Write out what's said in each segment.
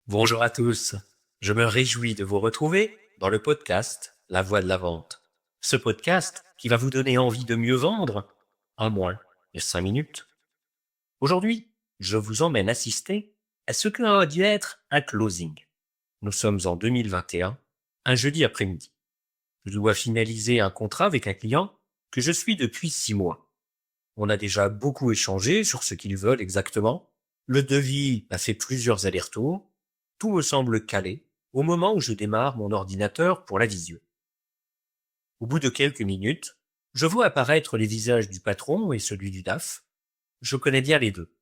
Bonjour à tous. Je me réjouis de vous retrouver dans le podcast La Voix de la Vente. Ce podcast qui va vous donner envie de mieux vendre en moins de 5 minutes. Aujourd'hui, je vous emmène assister à ce qu'aurait dû être un closing. Nous sommes en 2021, un jeudi après-midi. Je dois finaliser un contrat avec un client que je suis depuis 6 mois. On a déjà beaucoup échangé sur ce qu'ils veulent exactement. Le devis a fait plusieurs allers-retours. Tout me semble calé au moment où je démarre mon ordinateur pour la visio. Au bout de quelques minutes, je vois apparaître les visages du patron et celui du DAF. Je connais bien les deux.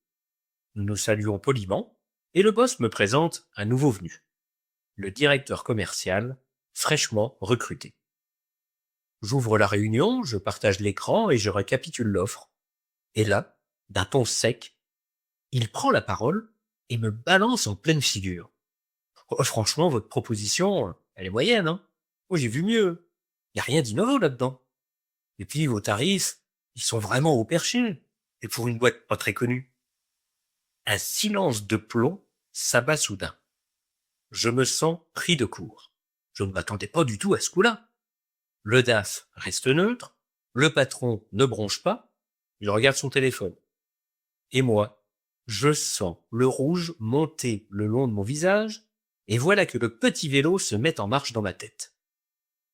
Nous nous saluons poliment et le boss me présente un nouveau venu, le directeur commercial, fraîchement recruté. J'ouvre la réunion, je partage l'écran et je récapitule l'offre. Et là, d'un ton sec, il prend la parole et me balance en pleine figure. Oh, franchement, votre proposition, elle est moyenne, hein. Moi, j'ai vu mieux. Y a rien d'innovant là-dedans. Et puis, vos tarifs, ils sont vraiment au perché. Et pour une boîte pas très connue. Un silence de plomb s'abat soudain. Je me sens pris de court. Je ne m'attendais pas du tout à ce coup-là. Le DAF reste neutre. Le patron ne bronche pas. Il regarde son téléphone. Et moi, je sens le rouge monter le long de mon visage, et voilà que le petit vélo se met en marche dans ma tête.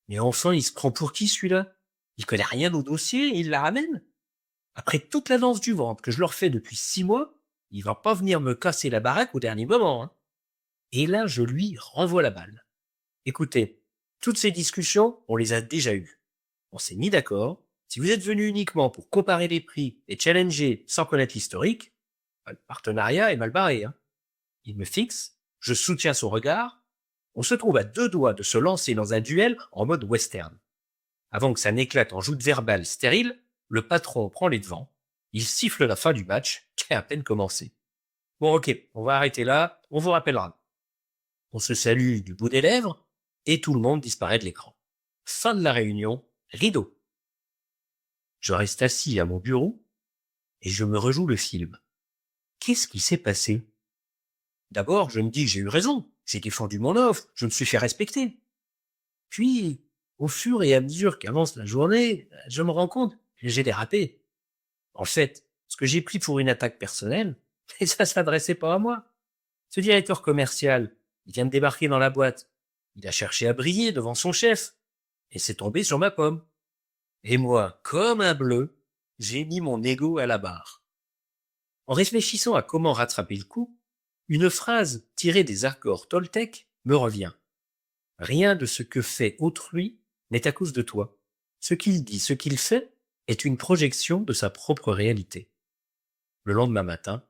Mais enfin, il se prend pour qui celui-là? Il connaît rien au dossier et il la ramène? Après toute la danse du ventre que je leur fais depuis 6 mois, il va pas venir me casser la baraque au dernier moment, hein. Et là, je lui renvoie la balle. Écoutez, toutes ces discussions, on les a déjà eues. On s'est mis d'accord. Si vous êtes venu uniquement pour comparer les prix et challenger sans connaître l'historique, le partenariat est mal barré, hein. Il me fixe, je soutiens son regard, on se trouve à 2 doigts de se lancer dans un duel en mode western. Avant que ça n'éclate en joute verbale stérile, le patron prend les devants, il siffle la fin du match, qui a à peine commencé. Bon ok, on va arrêter là, on vous rappellera. On se salue du bout des lèvres, et tout le monde disparaît de l'écran. Fin de la réunion, rideau. Je reste assis à mon bureau, et je me rejoue le film. Qu'est-ce qui s'est passé? D'abord, je me dis que j'ai eu raison. J'ai défendu mon offre, je me suis fait respecter. Puis, au fur et à mesure qu'avance la journée, je me rends compte que j'ai dérapé. En fait, ce que j'ai pris pour une attaque personnelle, et ça s'adressait pas à moi. Ce directeur commercial, il vient de débarquer dans la boîte. Il a cherché à briller devant son chef, et c'est tombé sur ma pomme. Et moi, comme un bleu, j'ai mis mon ego à la barre. En réfléchissant à comment rattraper le coup, une phrase tirée des accords Toltec me revient. Rien de ce que fait autrui n'est à cause de toi. Ce qu'il dit, ce qu'il fait est une projection de sa propre réalité. Le lendemain matin,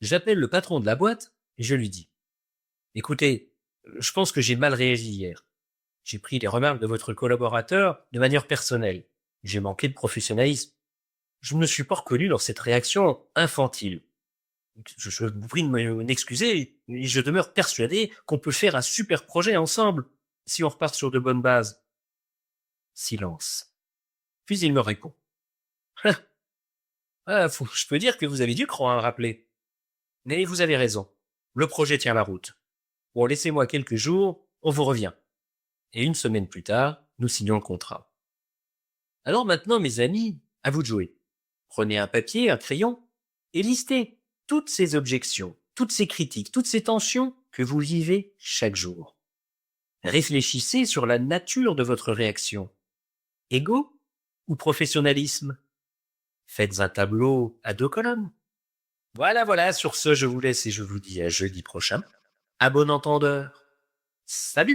j'appelle le patron de la boîte et je lui dis: écoutez, je pense que j'ai mal réagi hier. J'ai pris les remarques de votre collaborateur de manière personnelle. J'ai manqué de professionnalisme. Je ne me suis pas reconnu dans cette réaction infantile. Je vous prie de m'excuser, et je demeure persuadé qu'on peut faire un super projet ensemble, si on repart sur de bonnes bases. Silence. Puis il me répond. Je peux dire que vous avez dû croire à rappeler. Mais vous avez raison. Le projet tient la route. Bon, laissez-moi quelques jours, on vous revient. Et une semaine plus tard, nous signons le contrat. Alors maintenant, mes amis, à vous de jouer. Prenez un papier, un crayon, et listez toutes ces objections, toutes ces critiques, toutes ces tensions que vous vivez chaque jour. Réfléchissez sur la nature de votre réaction. Ego ou professionnalisme? Faites un tableau à 2 colonnes. Voilà, sur ce, je vous laisse et je vous dis à jeudi prochain. À bon entendeur. Salut!